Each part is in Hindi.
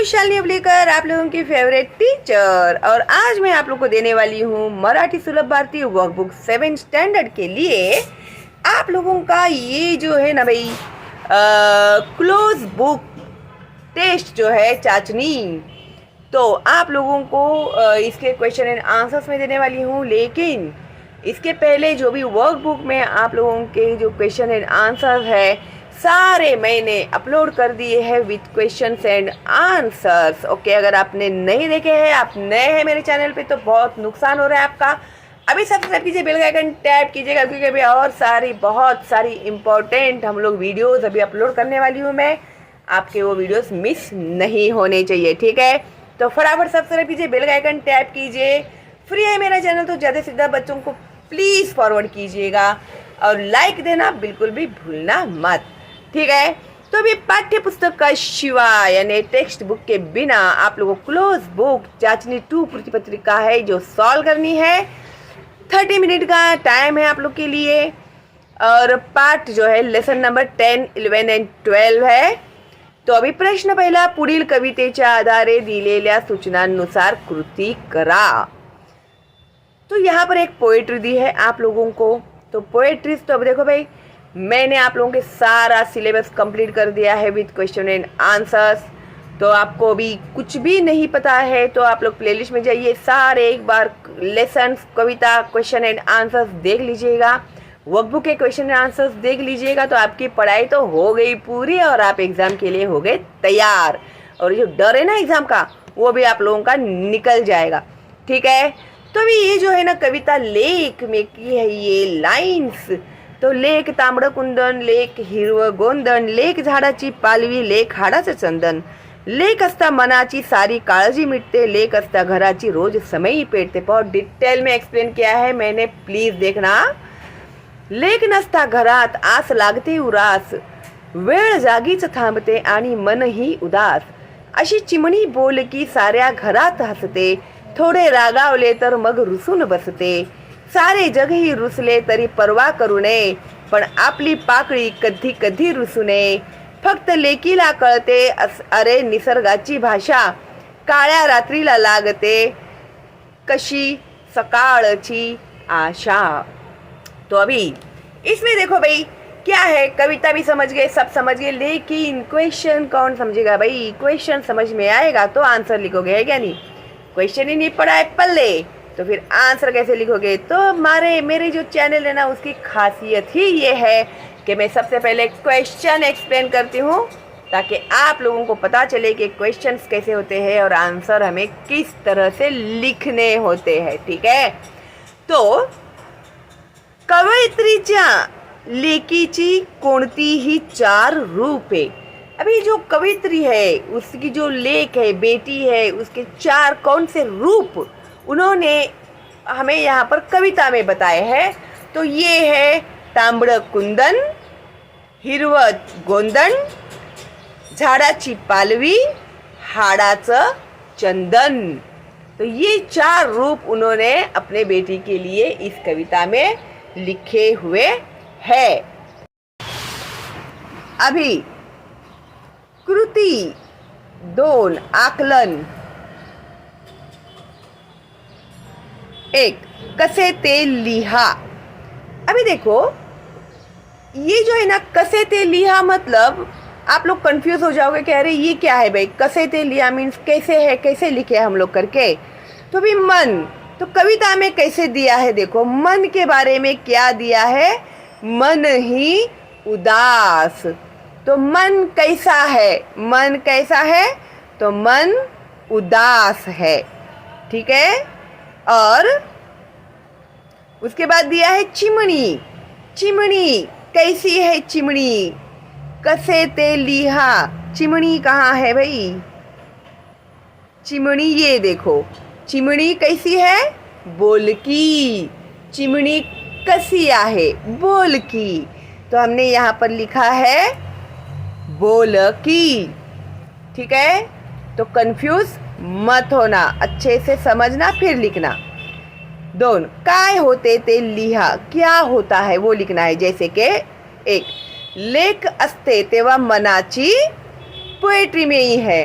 विशालिनी अवलेकर, आप लोगों की फेवरेट टीचर। और आज मैं आप लोगों को देने वाली हूँ मराठी सुलभ भारती वर्कबुक 7 स्टैंडर्ड के लिए आप लोगों का ये जो है ना भाई क्लोज बुक टेस्ट जो है चाचनी, तो आप लोगों को इसके क्वेश्चन एंड आंसर्स में देने वाली हूँ। लेकिन इसके पहले जो भी वर्कबुक में आप लोगों के जो क्वेश्चन एंड आंसर है सारे मैंने अपलोड कर दिए हैं with questions and answers. Okay, अगर आपने नहीं देखे हैं, आप नए हैं मेरे चैनल पे, तो बहुत नुकसान हो रहा है आपका। अभी सब्सक्राइब कीजिए, बेल आइकन टैप कीजिएगा, क्योंकि अभी और बहुत सारी इंपॉर्टेंट हम लोग वीडियोस अभी अपलोड करने वाली हूँ मैं। आपके वो वीडियोस मिस नहीं होने चाहिए, ठीक है? तो फटाफट सब्सक्राइब कीजिए, बेल आइकन टैप कीजिए। फ्री है मेरा चैनल, तो ज़्यादा से ज़्यादा बच्चों को प्लीज़ फॉरवर्ड कीजिएगा और लाइक देना बिल्कुल भी भूलना मत, ठीक है? तो अभी पाठ्य पुस्तक का शिवाय यानी टेक्स्ट बुक के बिना आप लोगों को क्लोज बुक चाचनी 2 प्रतिपत्रिका है जो सॉल्व करनी है। 30 मिनट का टाइम है आप लोग के लिए। और पाठ जो है लेसन नंबर 10, 11 एंड 12 है। तो अभी प्रश्न पहिला, पुढील कवितेच्या आधारे दिलेल्या सूचनांनुसार कृती करा। तो यहाँ पर एक पोएट्री दी है आप लोगों को। तो पोएट्रीज तो अब देखो भाई, मैंने आप लोगों के सारा सिलेबस कंप्लीट कर दिया है विद क्वेश्चन एंड आंसर्स। तो आपको अभी कुछ भी नहीं पता है तो आप लोग प्लेलिस्ट में जाइए, सारे एक बार लेसन्स, कविता, क्वेश्चन एंड आंसर्स देख लीजिएगा, वर्कबुक के क्वेश्चन एंड आंसर्स देख लीजिएगा। तो आपकी पढ़ाई तो हो गई पूरी और आप एग्ज़ाम के लिए हो गए तैयार। और जो डर है ना एग्ज़ाम का, वो भी आप लोगों का निकल जाएगा, ठीक है? तो अभी ये जो है ना कविता लेख में की है ये लाइन्स। तो लेक तांबडं कुंदन, लेक हिरवं गोंदन, लेक झाडाची पालवी, लेक हाडाचं चंदन, लेक असता मनाची सारी काळजी मिटते, लेक असता घराची रोज समयी पेटते। बहुत डिटेल में एक्सप्लेन किया है मैंने, प्लीज देखना। लेक नसता घरात आस लागते उरास, वेळ जागीच थांबते आणि मनही उदास, अशी चिमणी बोलकी साऱ्या घरात हसते, थोडे रागावले तर मग रुसून बसते, सारे जगही रुसले तरी पर्वा करू नये, पण आपली पाकळी कधी कधी रुसू नये, फक्त लेकीला कळते अरे निसर्गाची भाषा, काळ्या रात्रीला लागते कशी सकाळची आशा। तो अभी इसमें देखो भाई क्या है, कविता भी समझ गए, सब समझ गए, लेकिन क्वेश्चन कौन समझेगा भाई? क्वेश्चन समझ में आएगा तो आंसर लिखोगे, है क्या नहीं? क्वेश्चन ही नहीं पढ़ा है पल्ले, तो फिर आंसर कैसे लिखोगे? तो मेरे जो चैनल है ना, उसकी खासियत ही ये है कि मैं सबसे पहले क्वेश्चन एक्सप्लेन करती हूँ ताकि आप लोगों को पता चले कि क्वेश्चन्स कैसे होते हैं और आंसर हमें किस तरह से लिखने होते हैं, ठीक है? तो कवयित्रीच्या लेकीची कोणतीही 4 रूपे। अभी जो कवित्री है, उसकी जो लेक है, बेटी है, उसके 4 कौन से रूप उन्होंने हमें यहाँ पर कविता में बताए हैं। तो ये है तांबडं कुंदन, हिरवं गोंदन, झाडाची पालवी, हाडाचं चंदन। तो ये 4 रूप उन्होंने अपने बेटी के लिए इस कविता में लिखे हुए हैं। अभी कृति 2 आकलन 1 कसे ते लिहा। अभी देखो ये जो है ना कसे ते लिहा, मतलब आप लोग कंफ्यूज हो जाओगे कि अरे ये क्या है भाई, कसे ते लिहा मीन्स कैसे है, कैसे लिखे हम लोग करके। तो भी मन, तो कविता में कैसे दिया है, देखो मन के बारे में क्या दिया है, मन ही उदास। तो मन कैसा है, मन कैसा है? तो मन उदास है, ठीक है? और उसके बाद दिया है चिमणी। चिमणी कैसी है चिमणी? कसे ते लिहा। चिमणी कहाँ है भाई? चिमणी ये देखो, चिमणी कैसी है? बोलकी। चिमणी कसी आहे? बोलकी। तो हमने यहाँ पर लिखा है बोलकी, ठीक है? तो कंफ्यूज मत होना, अच्छे से समझना फिर लिखना। 2 काय होते ते लिहा, क्या होता है वो लिखना है। जैसे कि 1 लेक असते तेव्हा मनाची पोएट्री में ही है,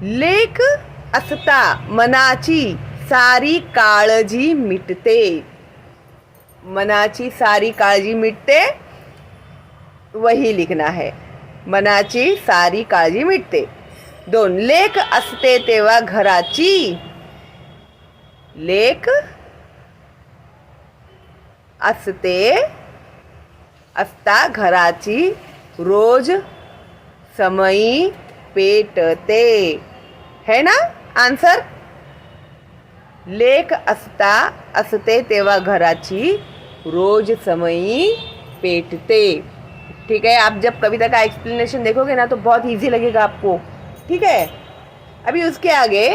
लेख असता मनाची सारी काळजी मिटते. मनाची सारी काळजी मिटते, वही लिखना है. मनाची सारी काळजी मिटते. 2. लेख असते तेव्हा घराची. लेख असता घराची रोज समयी पेटते. है ना आंसर? लेख असते तेव्हा घराची रोज समयी पेटते. ठीक है, आप जब कविता का एक्सप्लेनेशन देखोगे ना तो बहुत इजी लगेगा आपको. ठीक है, अभी उसके आगे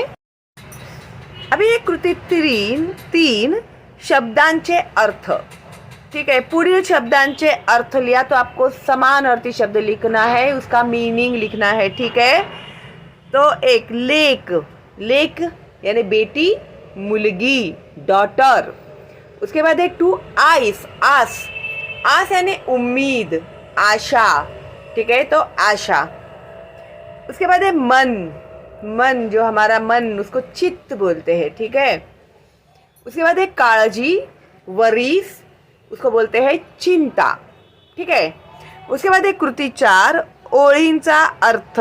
अभी एक कृती 3 शब्दांचे अर्थ. ठीक है, पुढील शब्दांचे अर्थ लिया तो आपको समान अर्थी शब्द लिखना है, उसका मीनिंग लिखना है. ठीक है, तो एक लेक यानी बेटी, मुलगी डॉटर. उसके बाद एक 2 आस यानी उम्मीद, आशा. ठीक है, तो आशा. उसके बाद है मन जो हमारा मन, उसको चित्त बोलते हैं. ठीक है, उसके बाद है काळजी, वरीस, उसको बोलते हैं चिंता. ठीक है, उसके बाद एक कृती 4 ओळींचा अर्थ.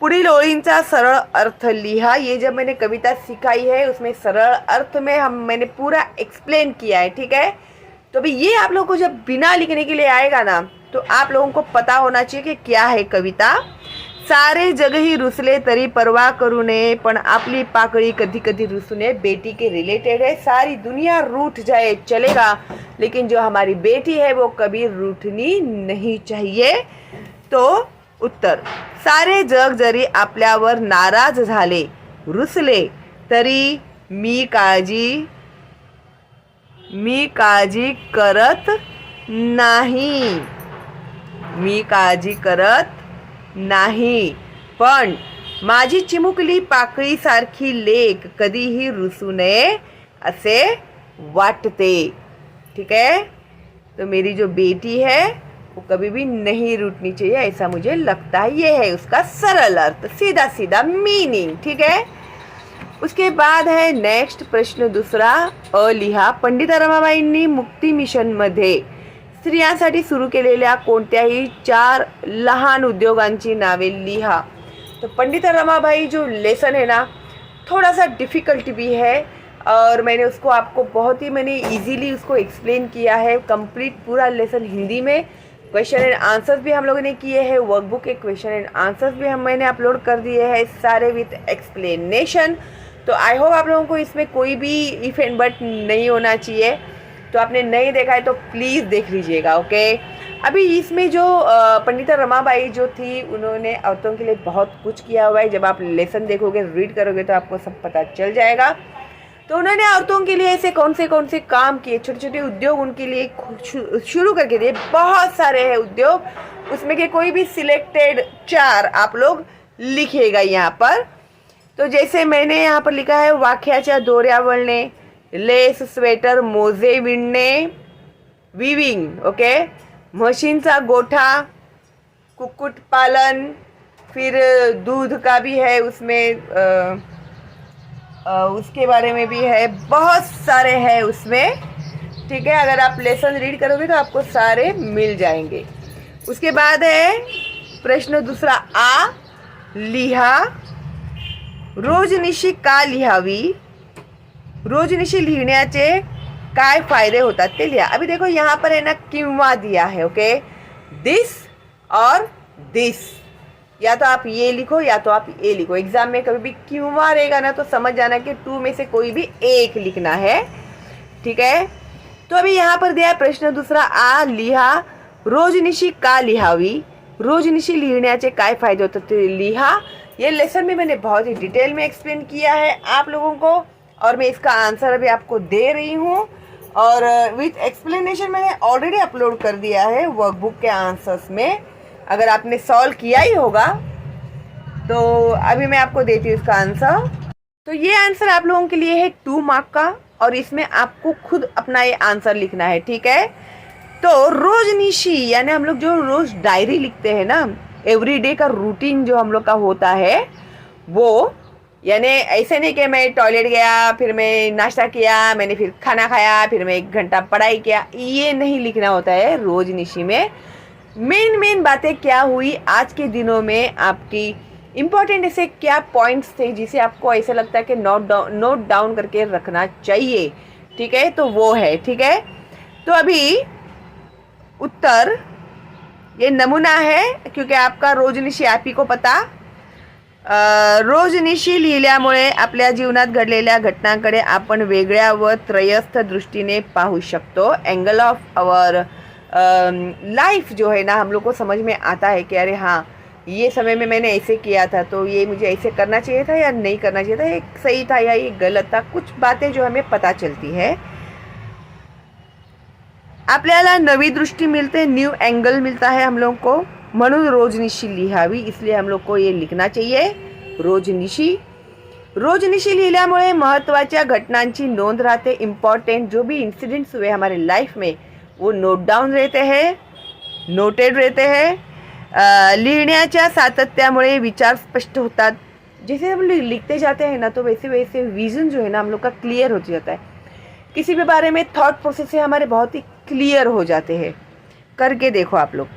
पुढील ओळींचा सरळ अर्थ लिहा. ये जब मैंने कविता सिखाई है उसमें सरल अर्थ में मैंने पूरा एक्सप्लेन किया है. ठीक है, तो अभी ये आप लोगों को जब बिना लिखने के लिए आएगा ना तो आप लोगों को पता होना चाहिए कि क्या है कविता. सारे जगही रुसले तरी परवा करू नये, पण आपली पाकळी कधी कधी रुसू नये. बेटी के रिलेटेड है. सारी दुनिया रूठ जाए चलेगा, लेकिन जो हमारी बेटी है वो कभी रूठनी नहीं चाहिए. तो उत्तर, सारे जग जरी आपल्यावर नाराज झाले, रुसले तरी मी काळजी करत नाही. मी काळजी करत नाही, पण माझी चिमुकली पाकळी सारखी लेक कधीही रुसू नये असे वाटते. ठीक है, तो मेरी जो बेटी है वो कभी भी नहीं रूठनी चाहिए ऐसा मुझे लगता है. ये है उसका सरल अर्थ, सीधा सीधा मीनिंग. ठीक है, उसके बाद है नेक्स्ट प्रश्न दुसरा अ लिहा. पंडिता रमाबाईंनी मुक्ती मिशनमध्ये स्त्रियांसाठी सुरू केलेल्या कोणत्याही 4 लहान उद्योगांची नावे लिहा. तो पंडिता रमाबाई जो लेसन है ना, थोड़ा सा डिफ़िकल्ट भी है और मैंने उसको आपको बहुत ही इजीली उसको एक्सप्लेन किया है. कंप्लीट पूरा लेसन हिंदी में, क्वेश्चन एंड आंसर्स भी हम लोगों ने किए हैं. वर्कबुक के क्वेश्चन एंड आंसर्स भी मैंने अपलोड कर दिए हैं, सारे विथ एक्सप्लेनेशन. तो आई होप आप लोगों को इसमें कोई भी इफ एंड बट नहीं होना चाहिए. तो आपने नहीं देखा है तो प्लीज़ देख लीजिएगा. ओके, अभी इसमें जो पंडिता रमाबाई जो थी उन्होंने औरतों के लिए बहुत कुछ किया हुआ है. जब आप लेसन देखोगे, रीड करोगे तो आपको सब पता चल जाएगा. तो उन्होंने औरतों के लिए ऐसे कौन से काम किए, छोटे छोटे उद्योग उनके लिए शुरू करके दिए. बहुत सारे हैं उद्योग, उसमें के कोई भी सिलेक्टेड 4 आप लोग लिखिएगा यहाँ पर. तो जैसे मैंने यहाँ पर लिखा है, वाख्याच्या दोऱ्या वळणे, लेस, स्वेटर, मोजे विणणे, विविंग. ओके, म्हशींचा गोठा, कुक्कुट पालन, फिर दूध का भी है उसमें, उसके बारे में भी है. बहुत सारे हैं उसमें. ठीक है, अगर आप लेसन रीड करोगे तो आपको सारे मिल जाएंगे. उसके बाद है प्रश्न दुसरा आ लिहा. रोजनिशी का लिहावी, रोजनिशी लिहिण्याचे काय फायदे होतात ते लिहा. अभी देखो यहाँ पर है ना किंवा दिया है. ओके, दिस और दिस, या तो आप ये लिखो या तो आप ये लिखो. एग्जाम में कभी भी किंवा रहेगा ना तो समझ जाना कि 2 में से कोई भी एक लिखना है. ठीक है, तो अभी यहाँ पर दिया प्रश्न दुसरा आ लिहा. रोजनिशी का लिहावी, रोजनिशी लिहिण्याचे काय फायदे होतात ते लिहा. ये लेसन में मैंने बहुत ही डिटेल में एक्सप्लेन किया है आप लोगों को और मैं इसका आंसर अभी आपको दे रही हूँ और विथ एक्सप्लेनेशन मैंने ऑलरेडी अपलोड कर दिया है वर्कबुक के आंसर्स में. अगर आपने सॉल्व किया ही होगा तो अभी मैं आपको देती हूँ इसका आंसर. तो ये आंसर आप लोगों के लिए है 2 मार्क का और इसमें आपको खुद अपना ये आंसर लिखना है. ठीक है, तो रोजनिशी यानी हम लोग जो रोज डायरी लिखते हैं ना, एवरीडे का रूटीन जो हम लोग का होता है वो यानी ऐसे नहीं कि मैं टॉयलेट गया, फिर मैं नाश्ता किया, मैंने फिर खाना खाया, फिर मैं 1 घंटा पढ़ाई किया, ये नहीं लिखना होता है रोजनिशी में। मेन मेन बातें क्या हुई आज के दिनों में, आपकी इम्पोर्टेंट ऐसे क्या पॉइंट्स थे जिसे आपको ऐसे लगता है कि नोट डाउन करके रखना चाहिए, ठीक है, तो वो है, ठीक है। तो अभी उत्तर ये नमूना है, क्योंकि आपका रोजनिशी आप ही को पता। रोजनिशी लिहिल्यामुळे आपल्या जीवनात घडलेल्या घटनांकडे आपण वेगळ्या व त्रयस्थ दृष्टीने पाहू शकतो। एंगल ऑफ आवर लाइफ जो है ना, हम लोग को समझ में आता है कि अरे हाँ, ये समय में मैंने ऐसे किया था, तो ये मुझे ऐसे करना चाहिए था या नहीं करना चाहिए था, ये सही था या ये गलत था, कुछ बातें जो हमें पता चलती है। आपल्याला नवी दृष्टि मिलते, न्यू एंगल मिलता है हम लोग को, म्हणून रोजनिशी लिहावी, इसलिए हम लोग को ये लिखना चाहिए रोजनिशी। रोजनिशी लिहिल्यामुळे महत्त्वाच्या घटनांची नोंद रहते, इम्पॉर्टेंट जो भी इंसिडेंट्स हुए हमारे लाइफ में वो नोट डाउन रहते हैं, नोटेड रहते हैं। लिहिण्याच्या सातत्यामुळे विचार स्पष्ट होतात। जैसे हम लिखते जाते हैं ना, तो वैसे वैसे विजन जो है ना हम लोग का क्लियर होते जाता है, किसी भी बारे में थॉट प्रोसेस से हमारे बहुत ही क्लियर हो जाते हैं। करके देखो आप लोग।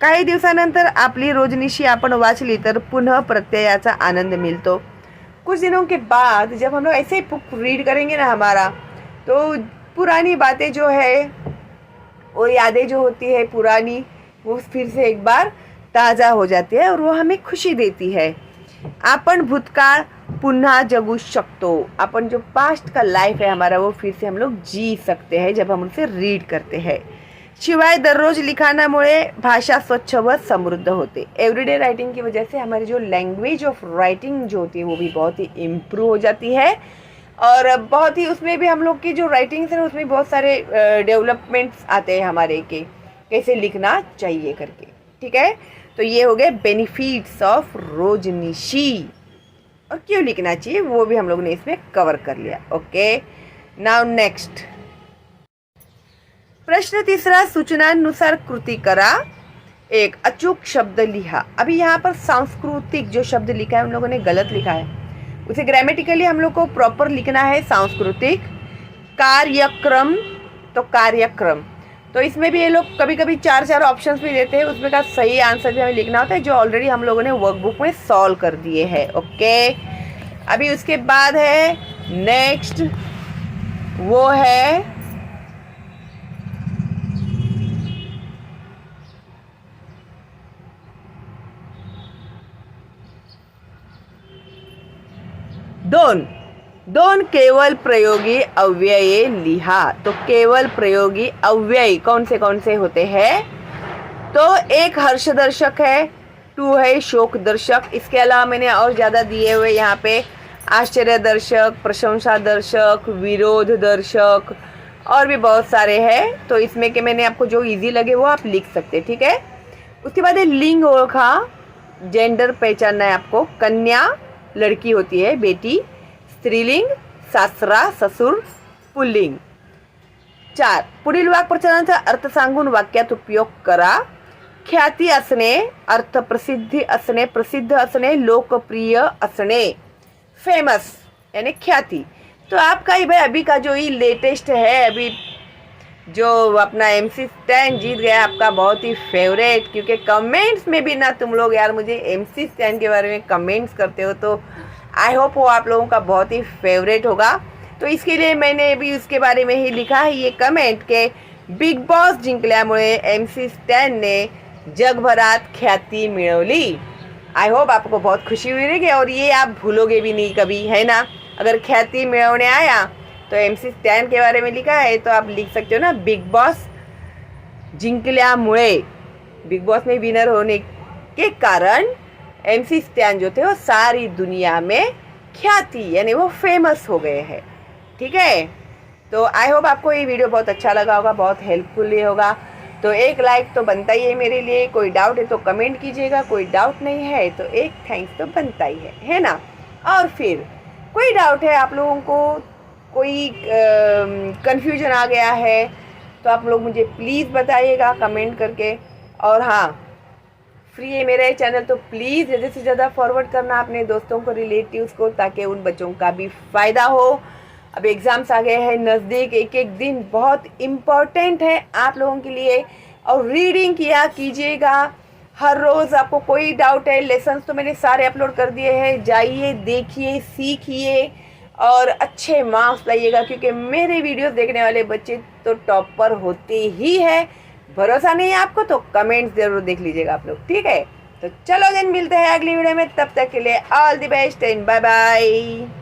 काही दिवसानंतर आपली रोजनिशी आपण वाचली तर पुनः प्रत्ययाचा आनंद मिलतो। कुछ दिनों के बाद जब हम लोग ऐसे ही बुक रीड करेंगे ना हमारा, तो पुरानी बातें जो है, वो यादें जो होती है पुरानी, वो फिर से एक बार ताज़ा हो जाती है और वो हमें खुशी देती है। आपण भूतकाळ पुन्हा जगू शकतो, अपन जो पास्ट का लाइफ है हमारा वो फिर से हम लोग जी सकते हैं जब हम उनसे रीड करते हैं। शिवाय दररोज लिखाणामुळे भाषा स्वच्छ व समृद्ध होते। एवरीडे राइटिंग की वजह से हमारी जो लैंग्वेज ऑफ राइटिंग जो होती है वो भी बहुत ही इम्प्रूव हो जाती है, और बहुत ही उसमें भी हम लोग की जो राइटिंग्स है उसमें बहुत सारे डेवलपमेंट्स आते हैं हमारे के कैसे लिखना चाहिए करके, ठीक है। तो ये हो गए बेनिफिट्स ऑफ रोजनिशी, और क्यों लिखना चाहिए वो भी हम लोग ने इसमें कवर कर लिया। ओके, नाउ नेक्स्ट प्रश्न तीसरा, सूचनानुसार कृति करा, एक अचूक शब्द लिहा। अभी यहाँ पर सांस्कृतिक जो शब्द लिखा है उन लोगों ने गलत लिखा है, उसे ग्रामेटिकली हम लोग को प्रॉपर लिखना है सांस्कृतिक। कार्यक्रम तो कार्यक्रम, तो इसमें भी ये लोग कभी कभी 4 ऑप्शंस भी देते हैं, उसमें का सही आंसर भी हमें लिखना होता है जो ऑलरेडी हम लोगों ने वर्कबुक में सॉल्व कर दिए हैं। ओके, अभी उसके बाद है नेक्स्ट, वो है दोन। दोन केवल प्रयोगी अव्यय लिहा। तो केवल प्रयोगी अव्यय कौन से होते हैं? तो एक हर्षदर्शक है, 2 है शोकदर्शक, इसके अलावा मैंने और ज़्यादा दिए हुए यहाँ पे आश्चर्यदर्शक, प्रशंसादर्शक, विरोधदर्शक और भी बहुत सारे हैं। तो इसमें के मैंने आपको जो इजी लगे वो आप लिख सकते हैं, ठीक है। उसके बाद लिंग ओळखा, जेंडर पहचानना है आपको। कन्या लड़की होती है, बेटी। स्त्रीलिंग सासरा, ससुर, पुल्लिंग। 4 पुढील वाक्प्रचारांचा अर्थ सांगून वाक्यात उपयोग करा। ख्याती असणे, अर्थ प्रसिद्धी असणे, प्रसिद्ध असणे, लोकप्रिय असणे, फेमस यानी ख्याति। तो आपका ही भाई अभी का जो ये लेटेस्ट है, अभी जो अपना MC स्टैन जीत गया आपका बहुत ही फेवरेट, क्योंकि कमेंट्स में भी ना तुम लोग यार मुझे MC स्टैन के बारे में कमेंट्स करते हो, तो आई होप वो आप लोगों का बहुत ही फेवरेट होगा। तो इसके लिए मैंने भी उसके बारे में ही लिखा है ये कमेंट के बिग बॉस जिंकल्यामुळे MC स्टैन ने जगभरात ख्याति मिळवली। आई होप आपको बहुत खुशी हुई रहेगी और ये आप भूलोगे भी नहीं कभी, है ना। अगर ख्याति मिळवणे आया तो MC स्टैन के बारे में लिखा है, तो आप लिख सकते हो ना, बिग बॉस जिंकल्यामुळे, बिग बॉस में विनर होने के कारण MC स्टैन जो थे वो सारी दुनिया में ख्याति यानी वो फेमस हो गए हैं, ठीक है। तो आई होप आपको ये वीडियो बहुत अच्छा लगा होगा, बहुत हेल्पफुल होगा। तो एक लाइक तो बनता ही है मेरे लिए, कोई डाउट है तो कमेंट कीजिएगा, कोई डाउट नहीं है तो एक थैंक्स तो बनता ही है ना। और फिर कोई डाउट है आप लोगों को, कोई कन्फ्यूजन आ गया है तो आप लोग मुझे प्लीज़ बताइएगा कमेंट करके। और हाँ, फ्री है मेरा ये चैनल, तो प्लीज़ ज़्यादा से ज़्यादा फॉरवर्ड करना अपने दोस्तों को, रिलेटिव्स को, ताकि उन बच्चों का भी फ़ायदा हो। अब एग्ज़ाम्स आ गए हैं नज़दीक, एक एक दिन बहुत इम्पॉर्टेंट है आप लोगों के लिए। और रीडिंग किया कीजिएगा हर रोज़। आपको कोई डाउट है, लेसन्स तो मैंने सारे अपलोड कर दिए हैं, जाइए देखिए सीखिए और अच्छे मार्क्स लाइएगा, क्योंकि मेरे वीडियोस देखने वाले बच्चे तो टॉपर होते ही हैं। भरोसा नहीं है आपको तो कमेंट्स ज़रूर देख लीजिएगा आप लोग, ठीक है। तो चलो दिन मिलते हैं अगली वीडियो में, तब तक के लिए all the best and bye bye.